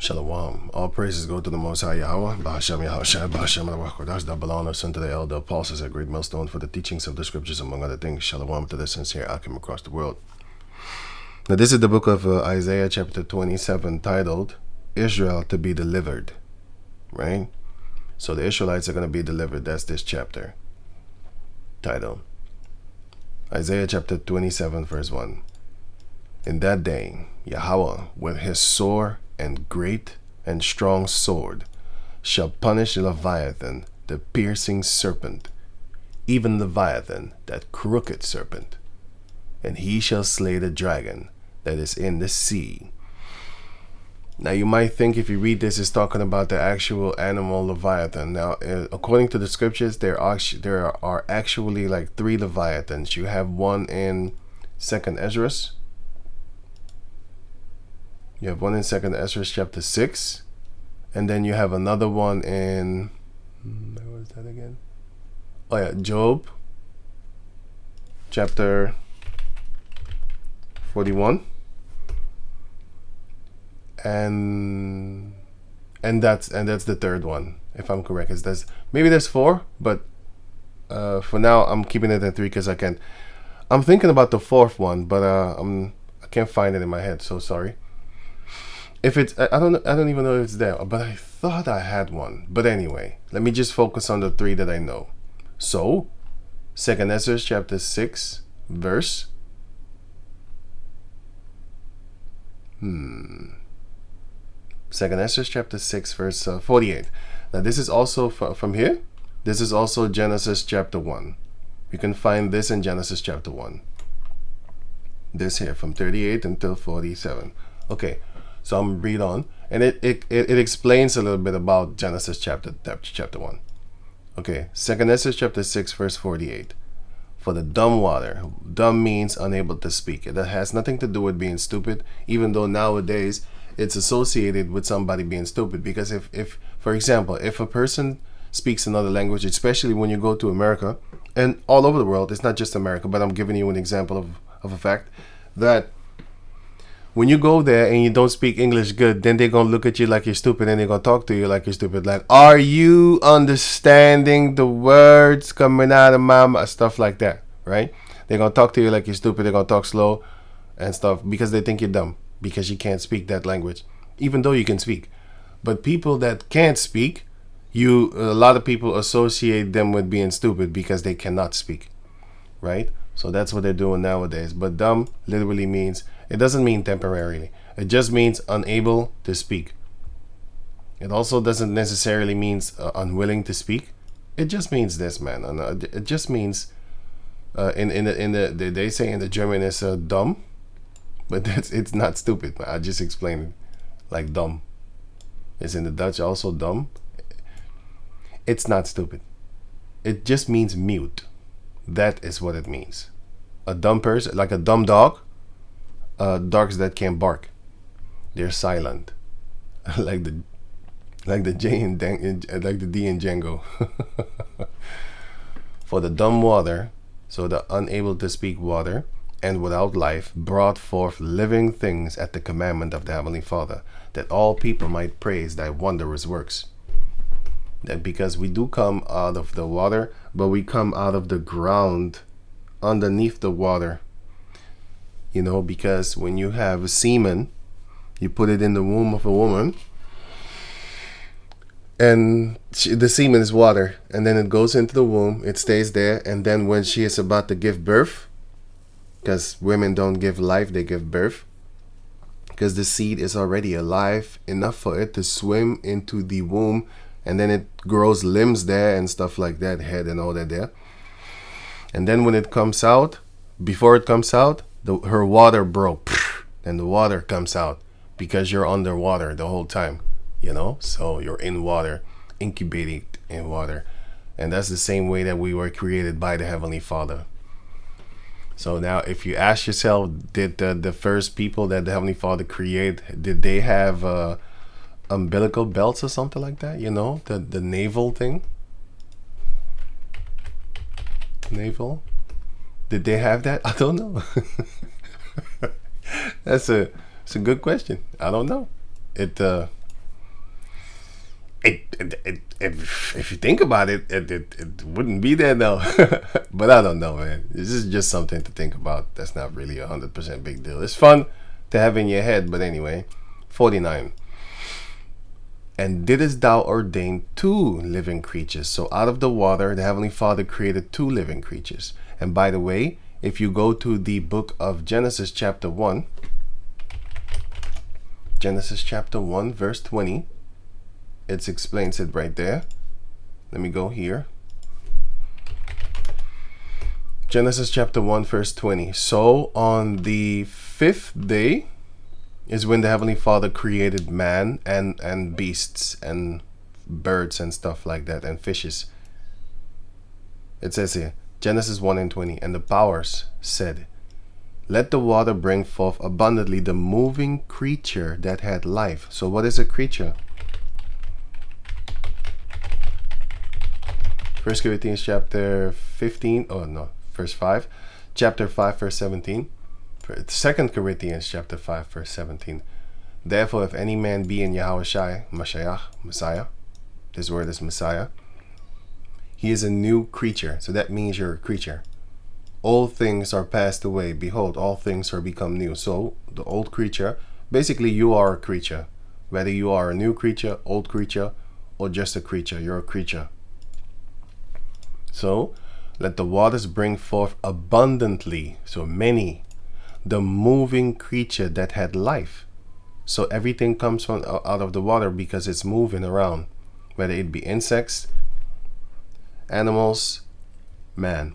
Shalom. All praises go to the Most High Yahweh, Bahashem Yahushua, Bahashem Yahushua, that belong us unto the elder apostles, a great millstone for the teachings of the scriptures, among other things. Shalom to the sincere Akim across the world. Now, this is the book of Isaiah, chapter 27, titled Israel to be delivered. Right? So the Israelites are going to be delivered. That's this chapter. Title. Isaiah chapter 27, verse 1. In that day, Yahweh, with his sore and great and strong sword, shall punish Leviathan, the piercing serpent, even Leviathan, that crooked serpent. And he shall slay the dragon that is in the sea. Now you might think if you read this, it's talking about the actual animal Leviathan. Now, according to the scriptures, there are actually like 3 Leviathans. You have one in 2nd Ezra. You have one in 2nd Ezra chapter 6. And then you have another one in... Where was that again? Oh yeah, Job chapter 41. And that's the third one, if I'm correct. Maybe there's 4, but for now I'm keeping it at 3 because I'm thinking about the 4th one, but I can't find it in my head, so sorry. If it's I don't even know if it's there, but I thought I had one. But anyway, let me just focus on the 3 that I know. So 2nd Ezra chapter 6 verse 2nd Ezra chapter 6 verse 48. Now this is also from here. This is also Genesis chapter 1. You can find this in Genesis chapter 1. This here from 38 until 47. Okay, so I'm read on, and it explains a little bit about Genesis chapter 1. Okay, 2nd Ezra chapter 6 verse 48. For the dumb water, dumb means unable to speak. That has nothing to do with being stupid, even though nowadays it's associated with somebody being stupid. Because if for example, if a person speaks another language, especially when you go to America and all over the world, it's not just America, but I'm giving you an example of a fact that when you go there and you don't speak English good, then they're going to look at you like you're stupid, and they're going to talk to you like you're stupid. Like, are you understanding the words coming out of my mouth? Stuff like that, right? They're going to talk to you like you're stupid. They're going to talk slow and stuff because they think you're dumb because you can't speak that language, even though you can speak. But people that can't speak, a lot of people associate them with being stupid because they cannot speak, right? So that's what they're doing nowadays. But dumb literally means, it doesn't mean temporarily. It just means unable to speak. It also doesn't necessarily mean unwilling to speak. It just means this, man. It just means they say in the German it's dumb, but it's not stupid. I just explained it like dumb. It's in the Dutch also dumb. It's not stupid. It just means mute. That is what it means. A dumb person, like a dumb dog. Dogs that can't bark, they're silent, like the D in Django. For the dumb water, so the unable to speak water, and without life, brought forth living things at the commandment of the Heavenly Father, that all people might praise thy wondrous works. That because we do come out of the water, but we come out of the ground underneath the water. You know, because when you have a semen, you put it in the womb of a woman, and the semen is water, and then it goes into the womb, it stays there, and then when she is about to give birth, because women don't give life, they give birth, because the seed is already alive enough for it to swim into the womb, and then it grows limbs there and stuff like that, head and all that there. And then when it comes out, before it comes out, her water broke, and the water comes out because you're underwater the whole time, you know. So you're in water, incubating in water, and that's the same way that we were created by the Heavenly Father. So now, if you ask yourself, did the first people that the Heavenly Father created, did they have umbilical belts or something like that? You know, the navel thing. Navel. Did they have that? I don't know. It's a good question. I don't know. if you think about it, it wouldn't be there though. But I don't know, man. This is just something to think about. That's not really 100% big deal. It's fun to have in your head, but anyway. 49. And didst thou ordain two living creatures? So out of the water, the Heavenly Father created two living creatures. And by the way, if you go to the book of Genesis chapter 1, Genesis chapter 1 verse 20, it explains it right there. Let me go here. Genesis chapter 1 verse 20. So on the fifth day is when the Heavenly Father created man and beasts and birds and stuff like that and fishes. It says here, Genesis 1 and 20, and the powers said, let the water bring forth abundantly the moving creature that had life. So what is a creature? 1 Corinthians chapter 15, oh no, verse 5, chapter 5 verse 17. 2 Corinthians chapter 5 verse 17. Therefore, if any man be in Yahushua, Messiah, this word is Messiah, he is a new creature. So that means you're a creature. Old things are passed away. Behold, all things are become new. So the old creature, basically you are a creature. Whether you are a new creature, old creature, or just a creature, you're a creature. So let the waters bring forth abundantly, so many, the moving creature that had life. So everything comes from out of the water because it's moving around, whether it be insects, animals, man,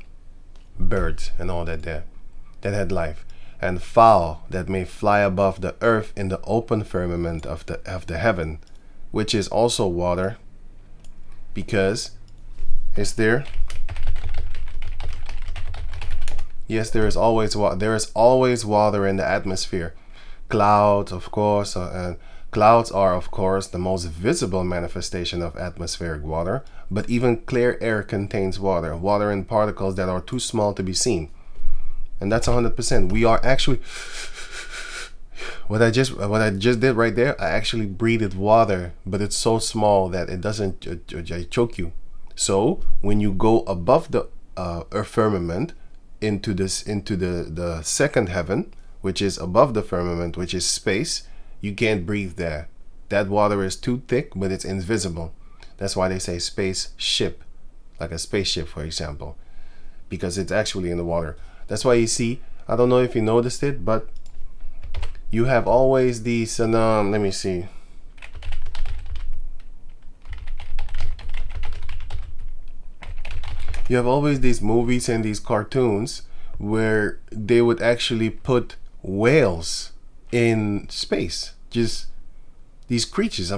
birds, and all that there that had life, and fowl that may fly above the earth in the open firmament of the heaven, which is also water, because is there? Yes, there is always water in the atmosphere. Clouds, of course, and clouds are, of course, the most visible manifestation of atmospheric water. But even clear air contains water in particles that are too small to be seen. And that's 100%. We are actually, what I just did right there, I actually breathed water, but it's so small that it doesn't choke you. So when you go above the firmament, into the second heaven, which is above the firmament, which is space, you can't breathe there. That water is too thick, but it's invisible. That's why they say space ship, like a spaceship, for example, because it's actually in the water. That's why you see, I don't know if you noticed it, but you have always these, let me see. You have always these movies and these cartoons where they would actually put whales in space, just these creatures,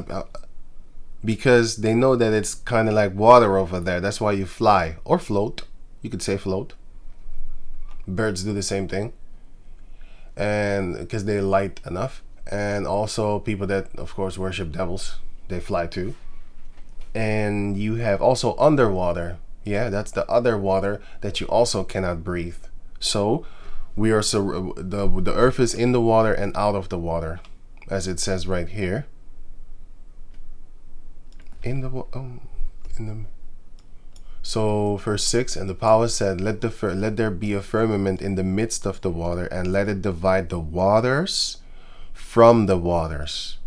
because they know that it's kind of like water over there. That's why you fly or float. You could say float. Birds do the same thing, and because they're light enough. And also people that, of course, worship devils, they fly too. And you have also underwater. Yeah, that's the other water that you also cannot breathe. So we are the earth is in the water and out of the water, as it says right here. So verse 6, and the power said, let there be a firmament in the midst of the water, and let it divide the waters from the waters.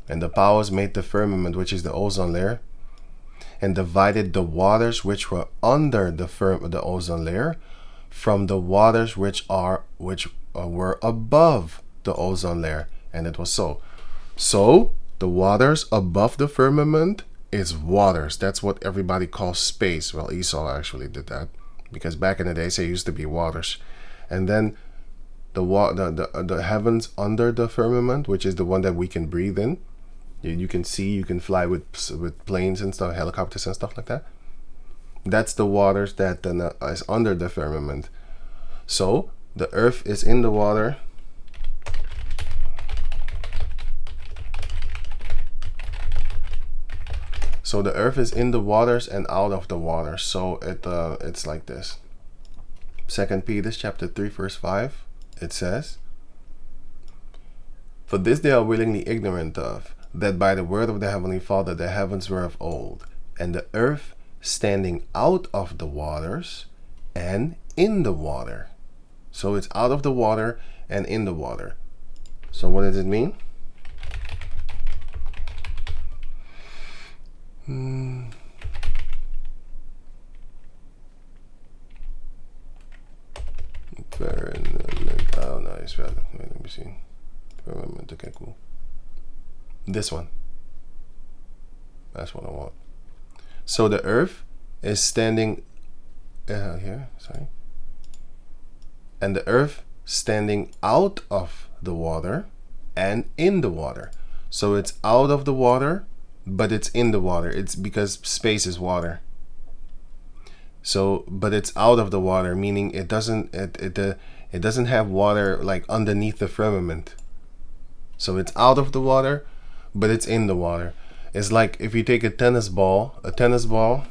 And the powers made the firmament, which is the ozone layer, and divided the waters which were under the ozone layer from the waters which were above the ozone layer. And it was so. So the waters above the firmament is waters. That's what everybody calls space. Well, Esau actually did that, because back in the days it used to be waters. And then the heavens under the firmament, which is the one that we can breathe in. You can see, you can fly with planes and stuff, helicopters and stuff like that. That's the waters that is under the firmament. So the earth is in the water. So the earth is in the waters and out of the water. So it's like this. 2 Peter chapter 3 verse 5, it says, for this they are willingly ignorant of, that by the word of the heavenly Father the heavens were of old, and the earth standing out of the waters and in the water. So it's out of the water and in the water. So what does it mean? Oh no, it's rather. Wait, let me see. Okay, cool. This one. That's what I want. So the earth is standing here, sorry. And the earth standing out of the water and in the water. So it's out of the water, but it's in the water. It's because space is water. So, but it's out of the water, meaning it doesn't have water like underneath the firmament. So it's out of the water, but it's in the water. It's like if you take a tennis ball, the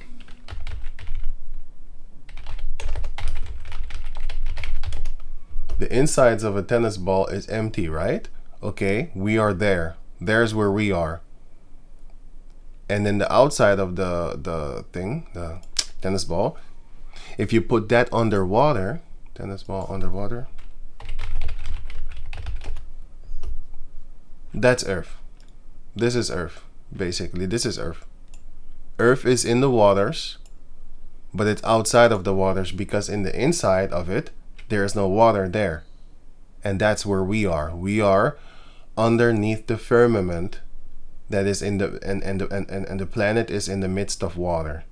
insides of a tennis ball is empty, right? Okay, we are there. There's where we are. And then the outside of the tennis ball, if you put that underwater, tennis ball underwater, that's Earth. This is Earth, basically. This is Earth. Earth is in the waters, but it's outside of the waters because in the inside of it, there is no water there. And that's where we are. We are underneath the firmament that is in the and the planet is in the midst of water.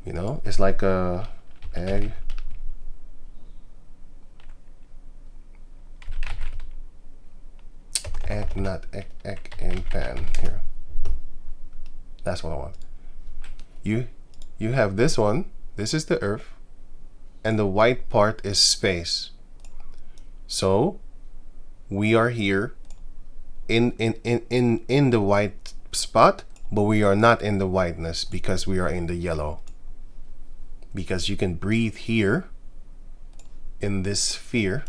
You know, it's like a egg. Egg, not egg in pan here. That's what I want. You have this one. This is the Earth, and the white part is space. So we are here in the white spot, but we are not in the whiteness because we are in the yellow. Because you can breathe here in this sphere,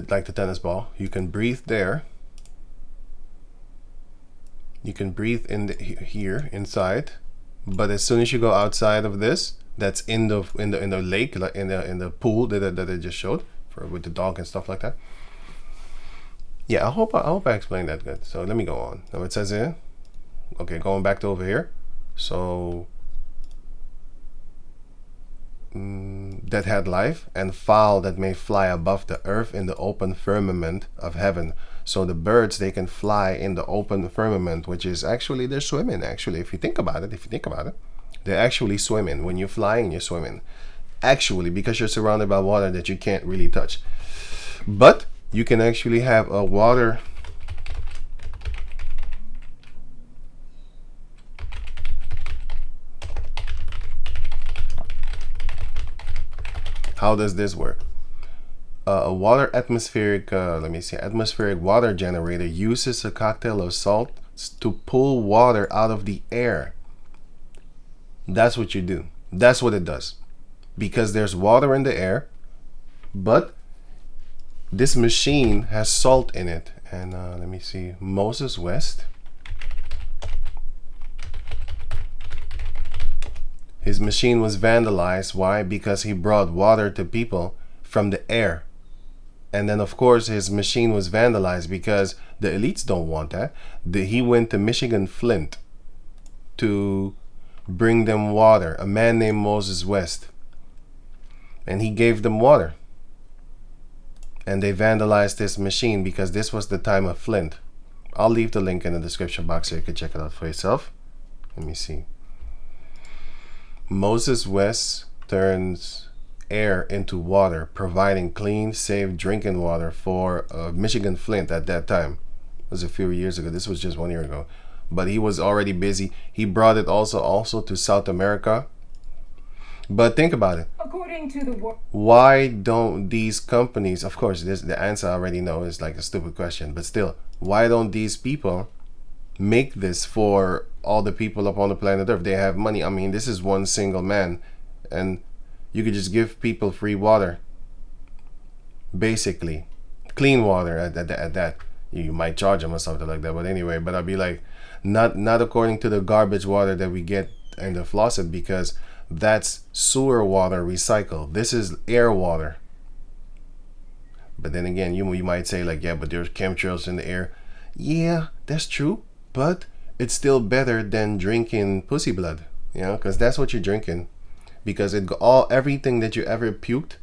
like the tennis ball. You can breathe there. You can breathe in here inside, but as soon as you go outside of this, that's in the lake, like in the pool that I just showed with the dog and stuff like that. Yeah, I hope I explained that good. So let me go on. Now it says here, okay, going back to over here. So that had life, and fowl that may fly above the earth in the open firmament of heaven. So the birds, they can fly in the open firmament, which is actually, they're swimming. Actually, if you think about it, they're actually swimming. When you're flying, you're swimming. Actually, because you're surrounded by water that you can't really touch. But you can actually have a water. How does this work? A water atmospheric, atmospheric water generator uses a cocktail of salts to pull water out of the air. That's what you do. That's what it does. Because there's water in the air, but this machine has salt in it. And let me see, Moses West. His machine was vandalized. Why? Because he brought water to people from the air. And then, of course, his machine was vandalized because the elites don't want that. He went to Michigan Flint to bring them water. A man named Moses West. And he gave them water. And they vandalized his machine because this was the time of Flint. I'll leave the link in the description box so you can check it out for yourself. Let me see. Moses West turns air into water, providing clean, safe drinking water for Michigan Flint at that time. It was a few years ago. This was just 1 year ago. But he was already busy. He brought it also to South America. But think about it. According to the why don't these companies, of course, the answer I already know is like a stupid question, but still, why don't these people make this for all the people up on the planet Earth? They have money. I mean, this is one single man, and you could just give people free water, basically. clean water at that. You might charge them or something like that. But anyway, but I'll be like, not according to the garbage water that we get in the faucet, because that's sewer water recycled. This is air water. But then again, you might say like, yeah, but there's chemtrails in the air. Yeah, that's true, but it's still better than drinking pussy blood, you know, because that's what you're drinking. Because everything that you ever puked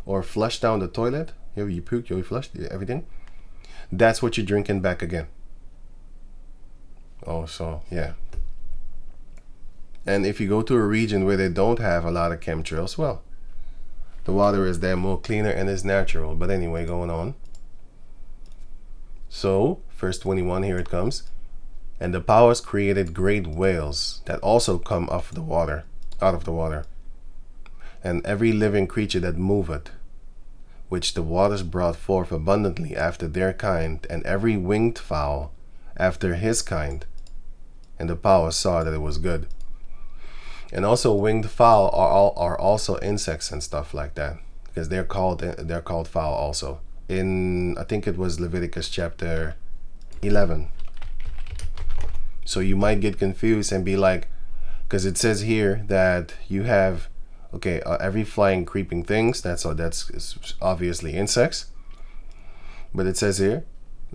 or flushed down the toilet, you puked, you flushed everything, that's what you're drinking back again. Oh, so yeah. And if you go to a region where they don't have a lot of chemtrails, well, the water is there more cleaner and is natural. But anyway, going on. So, verse 21, here it comes. And the powers created great whales that also come out of the water, and every living creature that moveth, which the waters brought forth abundantly after their kind, and every winged fowl after his kind. And the powers saw that it was good. And also winged fowl are also insects and stuff like that, because they're called fowl also. In, I think it was Leviticus chapter 11. So you might get confused and be like, because it says here that you have, okay, every flying creeping things, that's obviously insects. But it says here,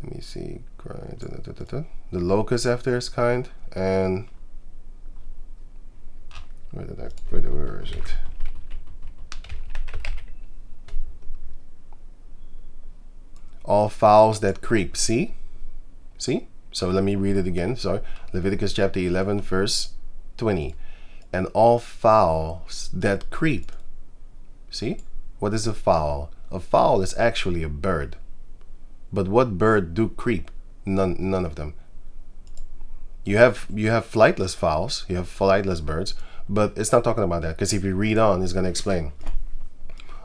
let me see, the locust after his kind, and where is it? All fowls that creep. See? So let me read it again. Sorry. Leviticus chapter 11, verse 20. And all fowls that creep. See? What is a fowl? A fowl is actually a bird. But what bird do creep? None of them. You have flightless fowls. You have flightless birds. But it's not talking about that, because if you read on, it's going to explain.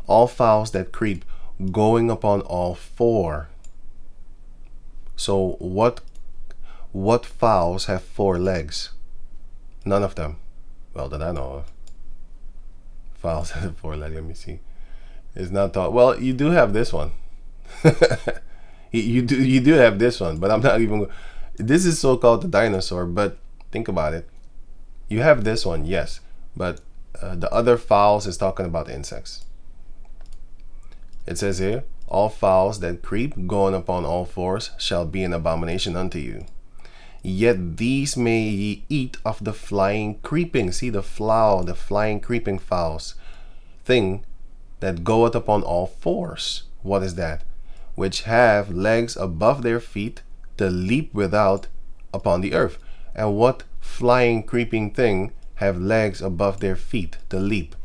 All fowls that creep, going upon all four. So what fowls have 4 legs? None of them. Well, that I know of. Fowls have 4 legs. Let me see. It's not taught. Well, you do have this one. you do have this one, but I'm not even. This is so-called the dinosaur, but think about it. You have this one, yes, but the other fowls is talking about insects. It says here, all fowls that creep, going upon all fours, shall be an abomination unto you. Yet these may ye eat of the flying creeping. See, the flying creeping fowls thing that goeth upon all fours. What is that? Which have legs above their feet to leap without upon the earth. And what flying creeping thing have legs above their feet to leap?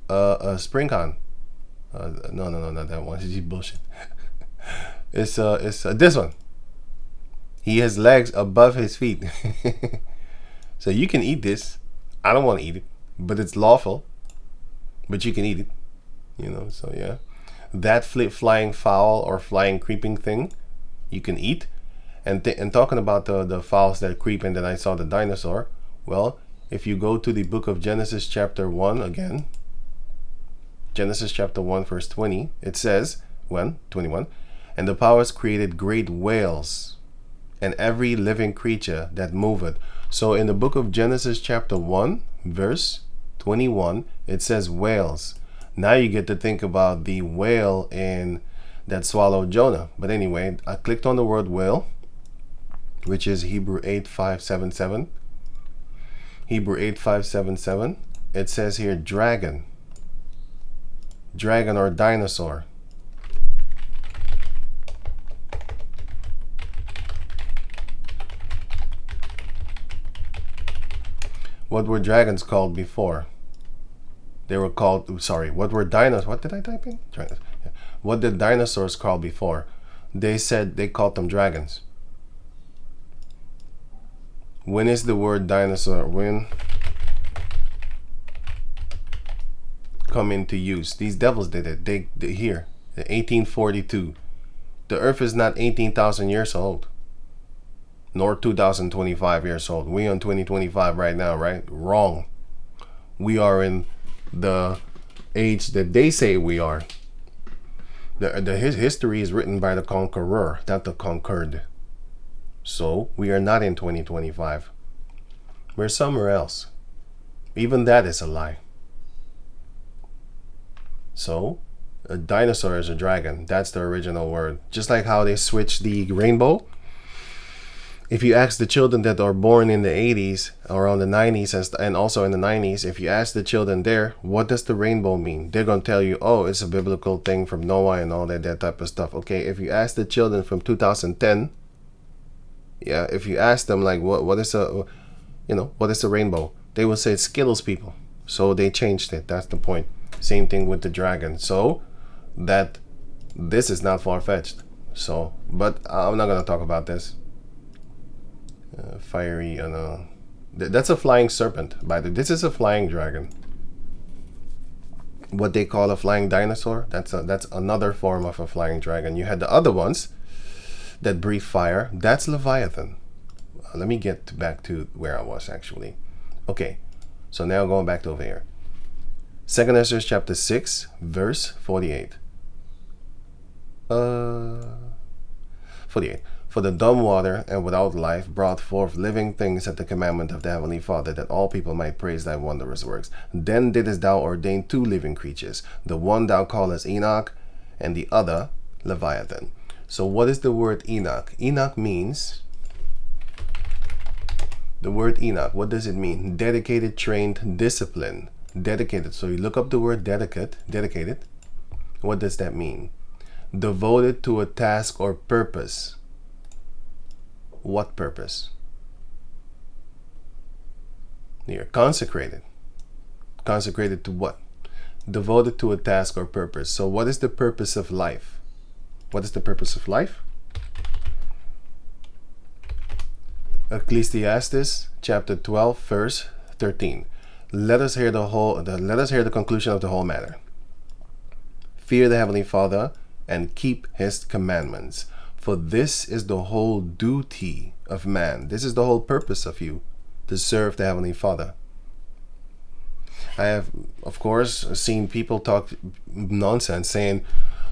A spring con. No, not that one. It's bullshit. It's this one. He has legs above his feet. So you can eat this. I don't want to eat it, but it's lawful. But you can eat it. You know, so yeah. That flying fowl or flying creeping thing, you can eat. And talking about the fowls that creep, and then I saw the dinosaur. Well, if you go to the book of Genesis chapter 1 again, Genesis chapter 1 verse 20, it says, 21, and the powers created great whales, and every living creature that moveth. So in the book of Genesis chapter 1 verse 21, it says whales. Now you get to think about the whale that swallowed Jonah. But anyway, I clicked on the word whale, which is Hebrew 8577. Hebrew 8577. It says here dragon. Dragon or dinosaur. What were dragons called before? They were called, what were dinosaurs? What did I type in? What did dinosaurs call before? They said they called them dragons. When is the word dinosaur? When come into use? These devils did it. They here, 1842. The earth is not 18,000 years old, nor 2025 years old. We on 2025 right now, right? Wrong. We are in the age that they say we are. His history is written by the conqueror, not the conquered. So we are not in 2025. We're somewhere else. Even that is a lie. So a dinosaur is a dragon. That's the original word. Just like how they switched the rainbow. If you ask the children that are born in the 80s, around the 90s, and also in the 90s, if you ask the children there, what does the rainbow mean? They're going to tell you, oh, it's a biblical thing from Noah and all that type of stuff. Okay, if you ask the children from 2010, yeah, if you ask them, like, what is the rainbow? They will say it's Skittles, people. So they changed it. That's the point. Same thing with the dragon. So that this is not far-fetched. So, but I'm not going to talk about this. Fiery, that's a flying serpent. By the way, this is a flying dragon. What they call a flying dinosaur, that's another form of a flying dragon. You had the other ones that breathe fire. That's Leviathan. Let me get back to where I was actually. Okay, so now going back to over here. 2 Ezra chapter 6, verse 48. 48. For the dumb water and without life brought forth living things at the commandment of the Heavenly Father, that all people might praise thy wondrous works. Then didst thou ordain two living creatures, the one thou callest Enoch, and the other Leviathan. So what is the word Enoch? Enoch means, the word Enoch, what does it mean? Dedicated, trained, disciplined. Dedicated. So you look up the word dedicated. What does that mean? Devoted to a task or purpose. What purpose? Here, consecrated. Consecrated to what? Devoted to a task or purpose. So what is the purpose of life? What is the purpose of life? Ecclesiastes chapter 12, verse 13. Let us hear the conclusion of the whole matter. Fear the Heavenly Father and keep his commandments. For this is the whole duty of man. This is the whole purpose of you, to serve the Heavenly Father. I have, of course, seen people talk nonsense saying,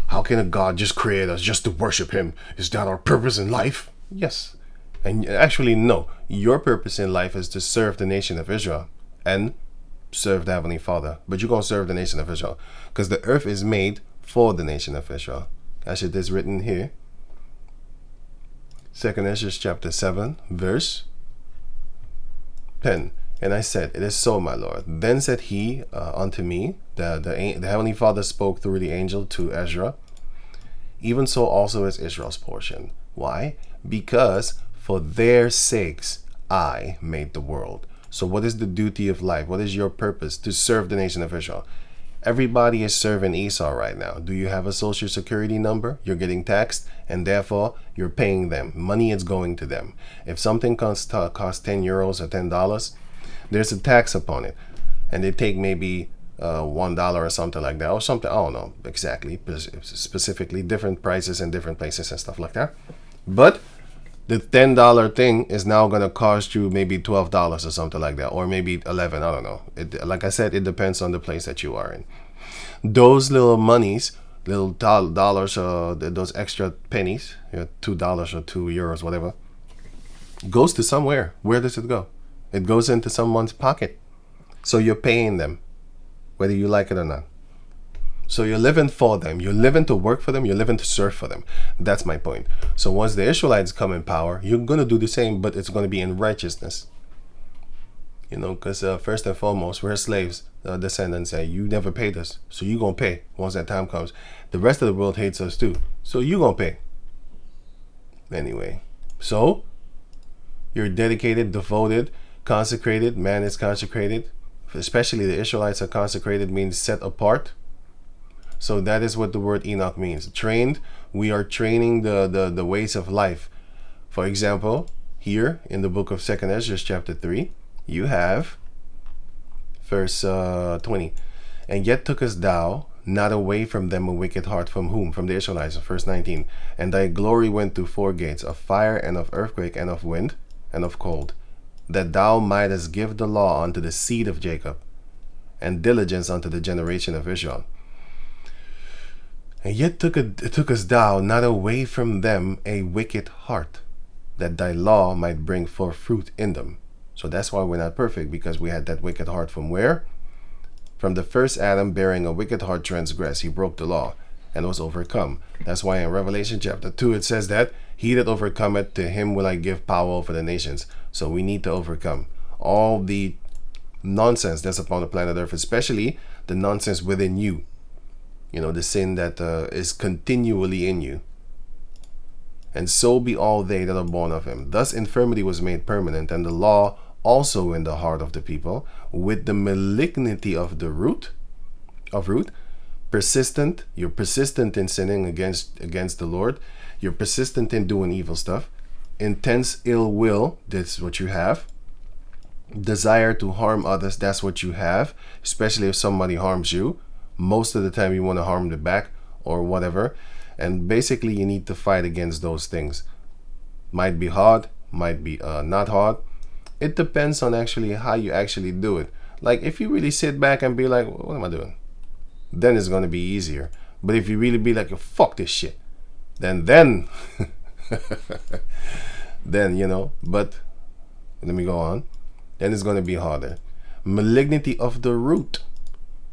how can a God just create us just to worship him? Is that our purpose in life? Yes. And actually, no. Your purpose in life is to serve the nation of Israel and serve the Heavenly Father. But you're going to serve the nation of Israel because the earth is made for the nation of Israel. As it is written here. 2 Ezra chapter 7, verse 10. And I said, it is so, my Lord. Then said he unto me, the Heavenly Father spoke through the angel to Ezra, even so also is Israel's portion. Why? Because for their sakes I made the world. So what is the duty of life? What is your purpose? To serve the nation of Israel. Everybody is serving Esau right now. Do you have a social security number? You're getting taxed, and therefore you're paying them. Money is going to them. If something costs 10 euros or $10, there's a tax upon it. And they take maybe $1 or something like that, or something. I don't know exactly, specifically different prices in different places and stuff like that. But the $10 thing is now going to cost you maybe $12 or something like that, or maybe 11. I don't know. Like I said, it depends on the place that you are in. Those little monies, little dollars, those extra pennies, $2 or €2, whatever, goes to somewhere. Where does it go? It goes into someone's pocket. So you're paying them, whether you like it or not. So you're living for them. You're living to work for them. You're living to serve for them. That's my point. So once the Israelites come in power, you're going to do the same, but it's going to be in righteousness. You know, because first and foremost, we're slaves. Descendants say, you never paid us. So you're going to pay once that time comes. The rest of the world hates us too. So you're going to pay. Anyway, so you're dedicated, devoted, consecrated. Man is consecrated. Especially the Israelites are consecrated, means set apart. So that is what the word Enoch means. Trained, we are training the ways of life. For example, here in the book of 2 Ezra chapter 3, you have verse 20. And yet tookest thou not away from them a wicked heart. From whom? From the Israelites. Verse 19. And thy glory went through 4 gates, of fire and of earthquake and of wind and of cold, that thou mightest give the law unto the seed of Jacob, and diligence unto the generation of Israel. And yet tookest thou not away from them a wicked heart, that thy law might bring forth fruit in them. So that's why we're not perfect, because we had that wicked heart from where? From the first Adam, bearing a wicked heart transgressed. He broke the law and was overcome. That's why in Revelation chapter 2 it says that he that overcometh, to him will I give power over the nations. So we need to overcome all the nonsense that's upon the planet Earth, especially the nonsense within you. You know, the sin that is continually in you. And so be all they that are born of him. Thus infirmity was made permanent, and the law also in the heart of the people, with the malignity of the root, persistent. You're persistent in sinning against the Lord. You're persistent in doing evil stuff. Intense ill will, that's what you have. Desire to harm others, that's what you have, especially if somebody harms you. Most of the time you want to harm them back or whatever. And basically you need to fight against those things. Might be hard, might be not hard. It depends on actually how you actually do it. Like if you really sit back and be like, what am I doing? Then it's going to be easier. But if you really be like, fuck this shit, then then you know, but let me go on. Then it's going to be harder. Malignity of the root,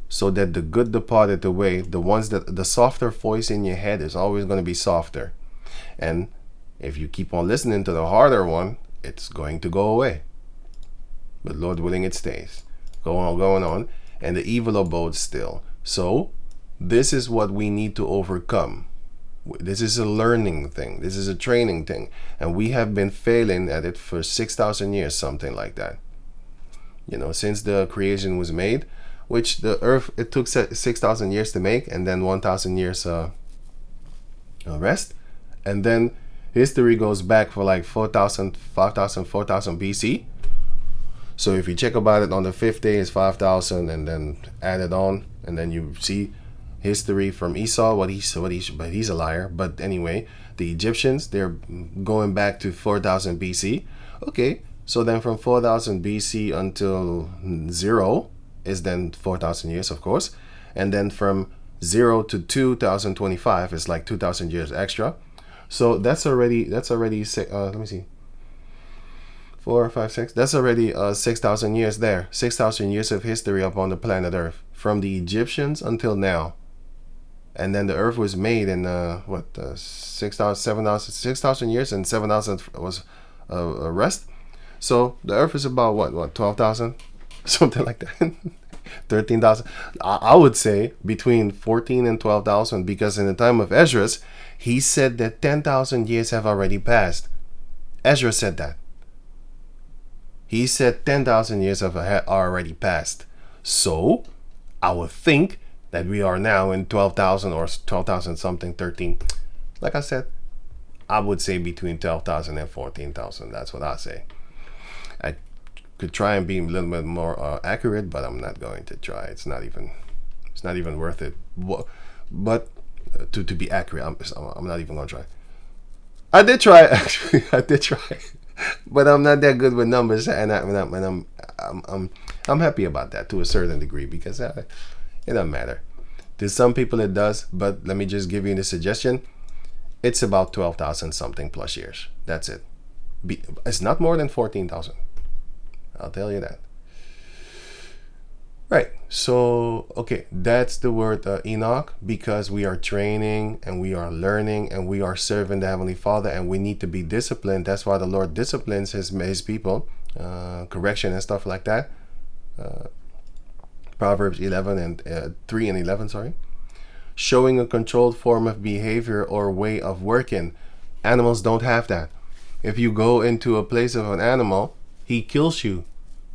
so that the good departed away. The ones that the softer voice in your head is always going to be softer, and if you keep on listening to the harder one, it's going to go away. But Lord willing, it stays going on, and the evil abodes still. So this is what we need to overcome. This is a learning thing. This is a training thing, and we have been failing at it for 6,000 years, something like that. You know, since the creation was made. Which the earth, it took 6,000 years to make, and then 1,000 years rest. And then history goes back for like 4,000 BC. So if you check about it, on the fifth day is 5,000, and then add it on, and then you see history from Esau, but he's a liar. But anyway, the Egyptians, they're going back to 4,000 BC. Okay, so then from 4,000 BC until 0 is then 4,000 years, of course, and then from 0 to 2025 is like 2,000 years extra. So that's already let me see, 4, 5, 6. That's already 6,000 years there. 6,000 years of history upon the planet Earth, from the Egyptians until now. And then the Earth was made in 6,000 years, and 7,000 was rest. So the Earth is about what 12,000. Something like that. 13,000. I would say between 14 and 12,000, because in the time of Esdras, he said that 10,000 years have already passed. Ezra said that. He said 10,000 years have already passed. So I would think that we are now in 12,000 or 12,000 something, 13. Like I said, I would say between 12,000 and 14,000. That's what I say. I could try and be a little bit more accurate, but I'm not going to try. It's not even worth it. But to be accurate, I'm not even going to try. I did try, actually. I did try, but I'm not that good with numbers, and I'm happy about that to a certain degree, because it doesn't matter. To some people it does, but let me just give you the suggestion. It's about 12,000 something plus years. That's it. It's not more than 14,000. I'll tell you that. Right. So, okay, that's the word Enoch, because we are training and we are learning and we are serving the Heavenly Father, and we need to be disciplined. That's why the Lord disciplines his people, correction and stuff like that. Proverbs 11 and 3 and 11, sorry. Showing a controlled form of behavior or way of working. Animals don't have that. If you go into a place of an animal, he kills you.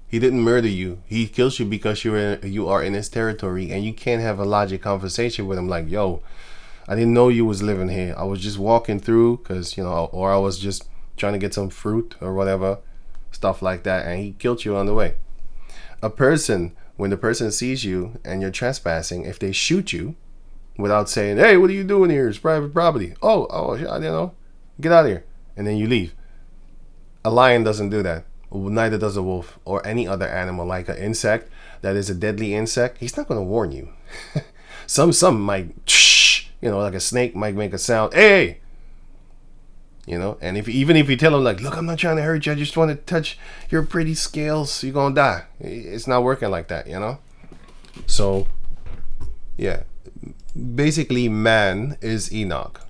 He didn't murder you. He kills you because you are in his territory, and you can't have a logic conversation with him like, yo, I didn't know you was living here. I was just walking through because, or I was just trying to get some fruit or whatever, stuff like that, and he killed you on the way. A person, when the person sees you and you're trespassing, if they shoot you without saying, hey, what are you doing here? It's private property. Oh, I didn't know. Get out of here. And then you leave. A lion doesn't do that. Neither does a wolf or any other animal, like an insect that is a deadly insect. He's not going to warn you. Some might, You know, like a snake might make a sound, hey, you know. And even if you tell them like, look, I'm not trying to hurt you, I just want to touch your pretty scales, you're gonna die. It's not working like that, you know. So yeah, basically man is Enoch.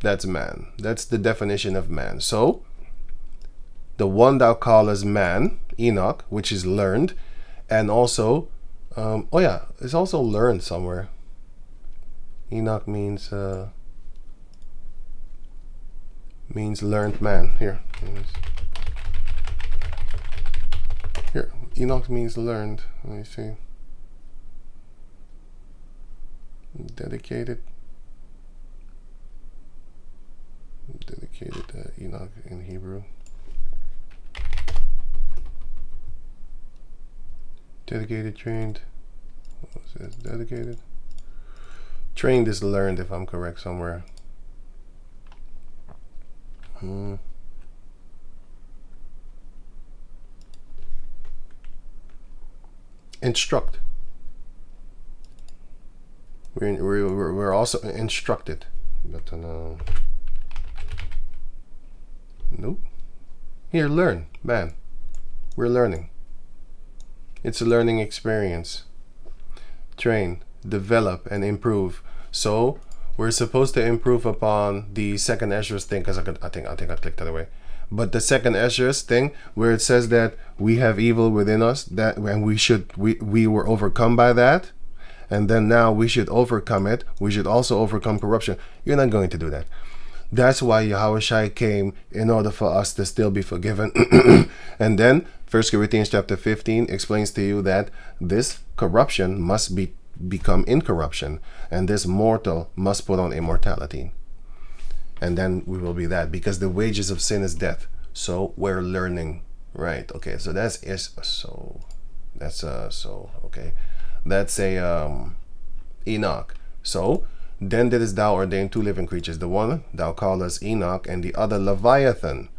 That's man. That's the definition of man. So the one thou callest man, Enoch, which is learned, and also oh yeah, it's also learned somewhere. Enoch means learned man. Here, Enoch means learned. Let me see. Dedicated Enoch in Hebrew. Dedicated, trained. What was this? Dedicated. Trained is learned, if I'm correct somewhere. Instruct. We're also instructed, but nope. Here, learn, man. We're learning. It's a learning experience. Train, develop, and improve. So we're supposed to improve upon the second Esdras thing, because I think I clicked that away. But the second Esdras thing, where it says that we have evil within us, that when we were overcome by that, and then now we should overcome it. We should also overcome corruption. You're not going to do that. That's why Yahushua came, in order for us to still be forgiven. And then 1 Corinthians chapter 15 explains to you that this corruption must become incorruption, and this mortal must put on immortality. And then we will be that, because the wages of sin is death. So we're learning, right? Okay, so that's okay. That's a Enoch. So then didst thou ordain two living creatures, the one thou callest Enoch, and the other Leviathan.